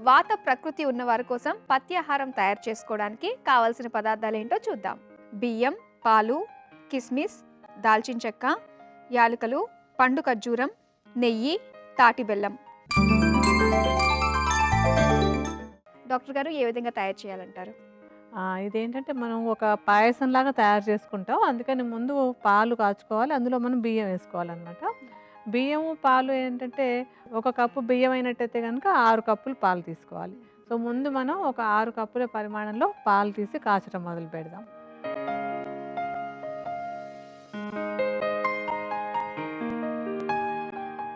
వాత ప్రకృతి ఉన్న వారి కోసం పత్యాహారం తయారు చేసుకోవడానికి కావాల్సిన పదార్థాలు ఏంటో చూద్దాం. బియ్యం, పాలు, కిస్మిస్, దాల్చిన చెక్క, యాలకులు, పండు ఖర్జూరం, నెయ్యి, తాటి బెల్లం. డాక్టర్ గారు ఏ విధంగా తయారు చేయాలంటారు? ఇదేంటంటే మనం ఒక పాయసంలాగా తయారు చేసుకుంటాం. అందుకని ముందు పాలు కాచుకోవాలి. అందులో మనం బియ్యం వేసుకోవాలన్నమాట. బియ్యము, పాలు ఏంటంటే ఒక కప్పు బియ్యం అయినట్టయితే కనుక 6 కప్పులు పాలు తీసుకోవాలి. సో ముందు మనం ఒక 6 కప్పుల పరిమాణంలో పాలు తీసి కాచడం మొదలు పెడదాం.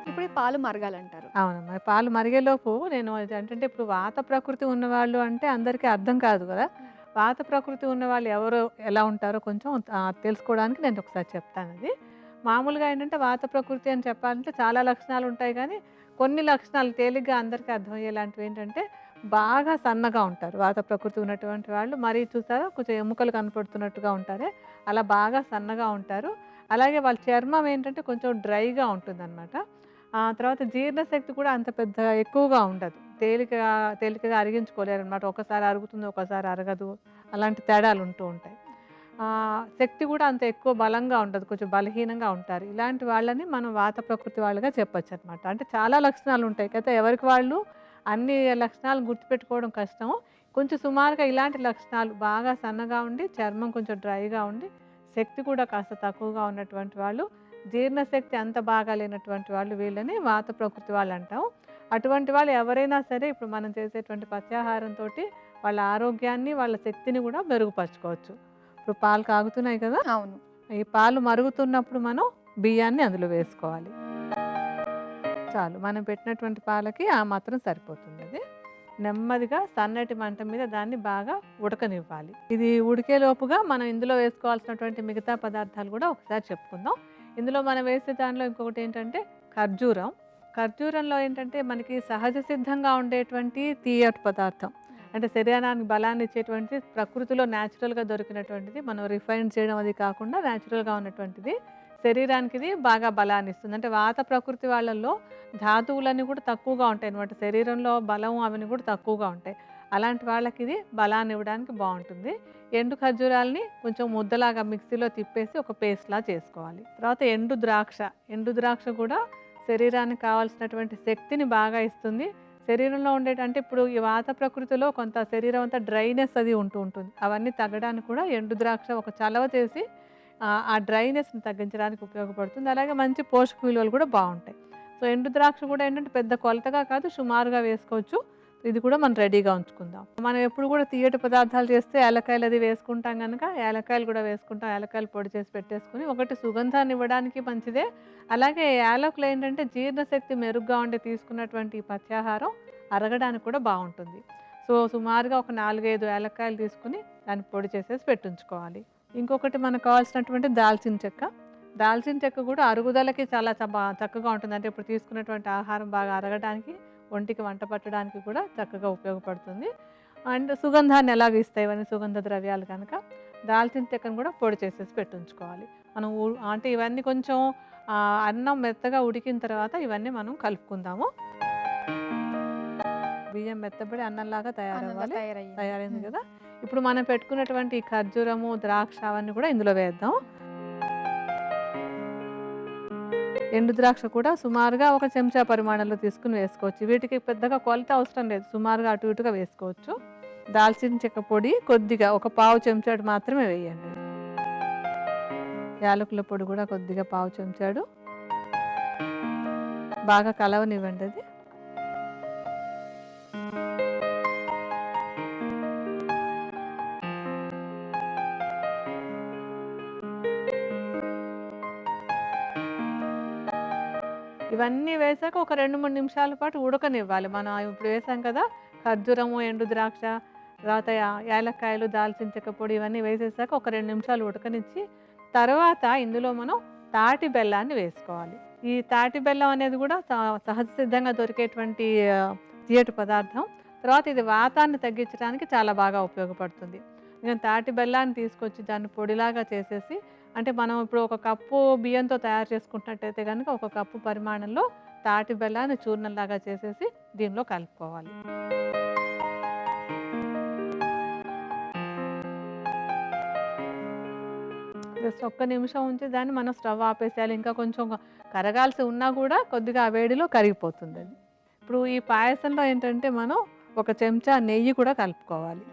ఇప్పుడు ఈ పాలు మరగాలంటారు. అవునమ్మా. పాలు మరిగేలోపు నేను ఏంటంటే ఇప్పుడు వాత ప్రకృతి ఉన్నవాళ్ళు అంటే అందరికీ అర్థం కాదు కదా. వాత ప్రకృతి ఉన్నవాళ్ళు ఎవరు ఎలా ఉంటారో కొంచెం తెలుసుకోవడానికి నేను ఒకసారి చెప్తాను. అది మామూలుగా ఏంటంటే వాత ప్రకృతి అని చెప్పాలంటే చాలా లక్షణాలు ఉంటాయి, కానీ కొన్ని లక్షణాలు తేలిగ్గా అందరికీ అర్థమయ్యేలాంటివి ఏంటంటే బాగా సన్నగా ఉంటారు వాత ప్రకృతి ఉన్నటువంటి వాళ్ళు. మరీ చూసారా కొంచెం ఎముకలు కనపడుతున్నట్టుగా ఉంటారే, అలా బాగా సన్నగా ఉంటారు. అలాగే వాళ్ళ చర్మం ఏంటంటే కొంచెం డ్రైగా ఉంటుందన్నమాట. తర్వాత జీర్ణశక్తి కూడా అంత పెద్ద ఎక్కువగా ఉండదు. తేలికగా అరిగించుకోలేరు అనమాట. ఒకసారి అరుగుతుంది, ఒకసారి అరగదు. అలాంటి తేడాలు ఉంటూ ఉంటాయి. శక్తి కూడా అంత ఎక్కువ బలంగా ఉండదు, కొంచెం బలహీనంగా ఉంటారు. ఇలాంటి వాళ్ళని మనం వాత ప్రకృతి వాళ్ళుగా చెప్పొచ్చు అనమాట. అంటే చాలా లక్షణాలు ఉంటాయి కదా, ఎవరికి వాళ్ళు అన్ని లక్షణాలు గుర్తుపెట్టుకోవడం కష్టం. కొంచెం సుమారుగా ఇలాంటి లక్షణాలు బాగా సన్నగా ఉండి, చర్మం కొంచెం డ్రైగా ఉండి, శక్తి కూడా కాస్త తక్కువగా ఉన్నటువంటి వాళ్ళు, జీర్ణశక్తి అంత బాగా లేనటువంటి వాళ్ళు, వీళ్ళని వాత ప్రకృతి వాళ్ళు అంటాం. అటువంటి వాళ్ళు ఎవరైనా సరే ఇప్పుడు మనం చేసేటువంటి పత్యాహారంతో వాళ్ళ ఆరోగ్యాన్ని, వాళ్ళ శక్తిని కూడా మెరుగుపరచుకోవచ్చు. ఇప్పుడు పాలు కాగుతున్నాయి కదా. అవును. ఈ పాలు మరుగుతున్నప్పుడు మనం బియ్యాన్ని అందులో వేసుకోవాలి. చాలు, మనం పెట్టినటువంటి పాలకి ఆ మాత్రం సరిపోతుంది. అది నెమ్మదిగా సన్నటి మంట మీద దాన్ని బాగా ఉడకనివ్వాలి. ఇది ఉడికేలోపుగా మనం ఇందులో వేసుకోవాల్సినటువంటి మిగతా పదార్థాలు కూడా ఒకసారి చెప్పుకుందాం. ఇందులో మనం వేసే దానిలో ఇంకొకటి ఏంటంటే ఖర్జూరం. ఖర్జూరంలో ఏంటంటే మనకి సహజ సిద్ధంగా ఉండేటువంటి తీయటి పదార్థం, అంటే శరీరానికి బలాన్ని ఇచ్చేటువంటి ప్రకృతిలో న్యాచురల్గా దొరికినటువంటిది. మనం రిఫైన్ చేయడం అది కాకుండా న్యాచురల్గా ఉన్నటువంటిది శరీరానికి ఇది బాగా బలాన్ని ఇస్తుంది. అంటే వాత ప్రకృతి వాళ్ళల్లో ధాతువులన్నీ కూడా తక్కువగా ఉంటాయి అనమాట. శరీరంలో బలం అవన్నీ కూడా తక్కువగా ఉంటాయి. అలాంటి వాళ్ళకి ఇది బలాన్ని ఇవ్వడానికి బాగుంటుంది. ఎండు ఖర్జూరాలని కొంచెం ముద్దలాగా మిక్సీలో తిప్పేసి ఒక పేస్ట్లా చేసుకోవాలి. తర్వాత ఎండు ద్రాక్ష కూడా శరీరానికి కావాల్సినటువంటి శక్తిని బాగా ఇస్తుంది. శరీరంలో అంటే ఇప్పుడు ఈ వాత ప్రకృతిలో కొంత శరీరం అంతా డ్రైనెస్ అది ఉంటుంది. అవన్నీ తగ్గడానికి కూడా ఎండు ద్రాక్ష ఒక చలవ చేసి ఆ డ్రైనెస్ని తగ్గించడానికి ఉపయోగపడుతుంది. అలాగే మంచి పోషక విలువలు కూడా బాగుంటాయి. సో ఎండు ద్రాక్ష కూడా ఏంటంటే పెద్ద కొలతగా కాదు, సుమారుగా వేసుకోవచ్చు. ఇది కూడా మనం రెడీగా ఉంచుకుందాం. మనం ఎప్పుడు కూడా తీయటి పదార్థాలు చేస్తే యాలక్కాయలు అది వేసుకుంటాం కనుక యాలక్కాయలు కూడా వేసుకుంటాం. యాలక్కాయలు పొడి చేసి పెట్టేసుకుని, ఒకటి సుగంధాన్ని ఇవ్వడానికి మంచిదే. అలాగే యాలకులు ఏంటంటే జీర్ణశక్తి మెరుగ్గా ఉండి తీసుకున్నటువంటి ఈ పత్యాహారం అరగడానికి కూడా బాగుంటుంది. సో సుమారుగా ఒక 4-5 యాలక్కాయలు తీసుకుని దాన్ని పొడి చేసేసి పెట్టుంచుకోవాలి. ఇంకొకటి మనకు కావాల్సినటువంటి దాల్చిన చెక్క కూడా అరుగుదలకి చాలా చక్కగా ఉంటుంది. అంటే ఇప్పుడు తీసుకున్నటువంటి ఆహారం బాగా అరగడానికి, ఒంటికి వంట పట్టడానికి కూడా చక్కగా ఉపయోగపడుతుంది. అండ్ సుగంధాన్ని ఎలాగ ఇస్తాయి ఇవన్నీ సుగంధ ద్రవ్యాలు కనుక దాల్చిన చెక్కను కూడా పొడి చేసేసి పెట్టుంచుకోవాలి. మనం అంటే ఇవన్నీ కొంచెం అన్నం మెత్తగా ఉడికిన తర్వాత ఇవన్నీ మనం కలుపుకుందాము. బియ్యం మెత్తబడి అన్నంలాగా తయారైంది కదా. ఇప్పుడు మనం పెట్టుకున్నటువంటి ఖర్జూరము, ద్రాక్ష అవన్నీ కూడా ఇందులో వేద్దాం. ఎండు ద్రాక్ష కూడా సుమారుగా ఒక చెంచా పరిమాణంలో తీసుకుని వేసుకోవచ్చు. వీటికి పెద్దగా కొలత అవసరం లేదు, సుమారుగా అటు ఇటుగా వేసుకోవచ్చు. దాల్చిన చెక్క పొడి కొద్దిగా ఒక పావు చెంచాడు మాత్రమే వేయండి. యాలకుల పొడి కూడా కొద్దిగా పావు చెంచాడు. బాగా కలవనివ్వండి అది. ఇవన్నీ వేసాక ఒక 2-3 నిమిషాల పాటు ఉడకనివ్వాలి. మనం ఇప్పుడు వేసాం కదా ఖర్జూరము, ఎండు ద్రాక్ష, తర్వాత యాలక్కాయలు, దాల్చిన చెక్క పొడి ఇవన్నీ వేసేసాక ఒక 2 నిమిషాలు ఉడకనిచ్చి తర్వాత ఇందులో మనం తాటి బెల్లాన్ని వేసుకోవాలి. ఈ తాటి బెల్లం అనేది కూడా సహజ సిద్ధంగా దొరికేటువంటి తీయటి పదార్థం. తర్వాత ఇది వాతాన్ని తగ్గించడానికి చాలా బాగా ఉపయోగపడుతుంది. నేను తాటి బెల్లాన్ని తీసుకొచ్చి దాన్ని పొడిలాగా చేసేసి, అంటే మనం ఇప్పుడు ఒక కప్పు బియ్యంతో తయారు చేసుకుంటున్నట్టయితే కనుక ఒక కప్పు పరిమాణంలో తాటి బెల్లాన్ని చూర్ణంలాగా చేసేసి దీనిలో కలుపుకోవాలి. జస్ట్ ఒక్క నిమిషం ఉంచి దాన్ని మనం స్టవ్ ఆపేసేయాలి. ఇంకా కొంచెం కరగాల్సి ఉన్నా కూడా కొద్దిగా ఆ వేడిలో కరిగిపోతుంది అది. ఇప్పుడు ఈ పాయసంలో ఏంటంటే మనం ఒక చెంచా నెయ్యి కూడా కలుపుకోవాలి.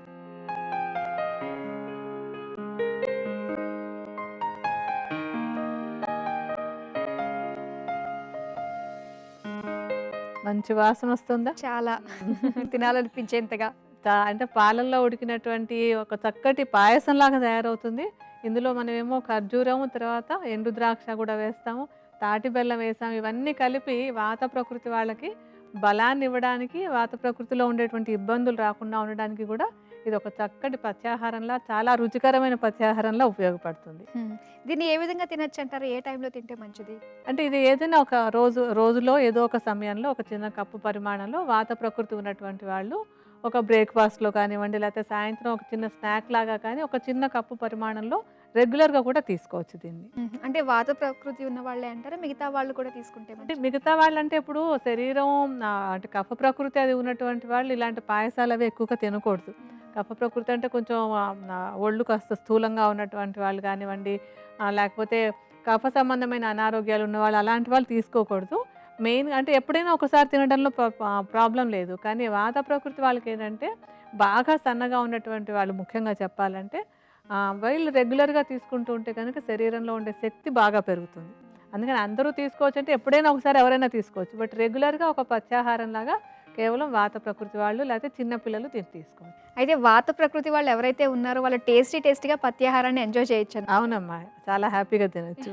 మంచి వాసన వస్తుందా? చాలా తినాలనిపించేంతగా. అంటే పాలల్లో ఉడికినటువంటి ఒక చక్కటి పాయసంలాగా తయారవుతుంది. ఇందులో మనమేమో ఖర్జూరము, తర్వాత ఎండు ద్రాక్ష కూడా వేస్తాము, తాటి బెల్లం వేసాము. ఇవన్నీ కలిపి వాత ప్రకృతి వాళ్ళకి బలాన్ని ఇవ్వడానికి, వాత ప్రకృతిలో ఉండేటువంటి ఇబ్బందులు రాకుండా ఉండడానికి కూడా ఇది ఒక చక్కటి పత్యాహారంలా, చాలా రుచికరమైన పత్యాహారంలా ఉపయోగపడుతుంది. దీన్ని ఏ విధంగా తినొచ్చు అంటారు? ఏ టైంలో తింటే మంచిది? అంటే ఇది ఏదైనా ఒక రోజులో ఏదో ఒక సమయంలో ఒక చిన్న కప్పు పరిమాణంలో వాత ప్రకృతి ఉన్నటువంటి వాళ్ళు ఒక బ్రేక్ఫాస్ట్‌లో కానివ్వండి, లేకపోతే సాయంత్రం ఒక చిన్న స్నాక్ లాగా కానీ ఒక చిన్న కప్పు పరిమాణంలో రెగ్యులర్‌గా కూడా తీసుకోవచ్చు దీన్ని. అంటే వాత ప్రకృతి ఉన్న వాళ్ళే అంటారా? మిగతా వాళ్ళు కూడా తీసుకుంటే అంటే మంచిదా? మిగతా వాళ్ళంటే ఇప్పుడు శరీరం అంటే కఫ ప్రకృతి అది ఉన్నటువంటి వాళ్ళు ఇలాంటి పాయసాలు అవి ఎక్కువగా తినకూడదు. కఫ ప్రకృతి అంటే కొంచెం ఒళ్ళు కాస్త స్థూలంగా ఉన్నటువంటి వాళ్ళు కానివ్వండి, లేకపోతే కఫ సంబంధమైన అనారోగ్యాలు ఉన్నవాళ్ళు అలాంటి వాళ్ళు తీసుకోకూడదు. మెయిన్ అంటే ఎప్పుడైనా ఒకసారి తినడంలో ప్రాబ్లం లేదు. కానీ వాత ప్రకృతి వాళ్ళకి ఏంటంటే బాగా సన్నగా ఉన్నటువంటి వాళ్ళు ముఖ్యంగా చెప్పాలంటే వీళ్ళు రెగ్యులర్‌గా తీసుకుంటూ ఉంటే కనుక శరీరంలో ఉండే శక్తి బాగా పెరుగుతుంది. అందుకని అందరూ తీసుకోవచ్చు అంటే ఎప్పుడైనా ఒకసారి ఎవరైనా తీసుకోవచ్చు. బట్ రెగ్యులర్‌గా ఒక పత్యాహారంలాగా కేవలం వాత ప్రకృతి వాళ్ళు లేకపోతే చిన్న పిల్లలు తీసుకోవచ్చు. అయితే వాత ప్రకృతి వాళ్ళు ఎవరైతే ఉన్నారో వాళ్ళు టేస్టీగా పత్యాహారాన్ని ఎంజాయ్ చేయొచ్చు. అవునమ్మా, చాలా హ్యాపీగా తినొచ్చు.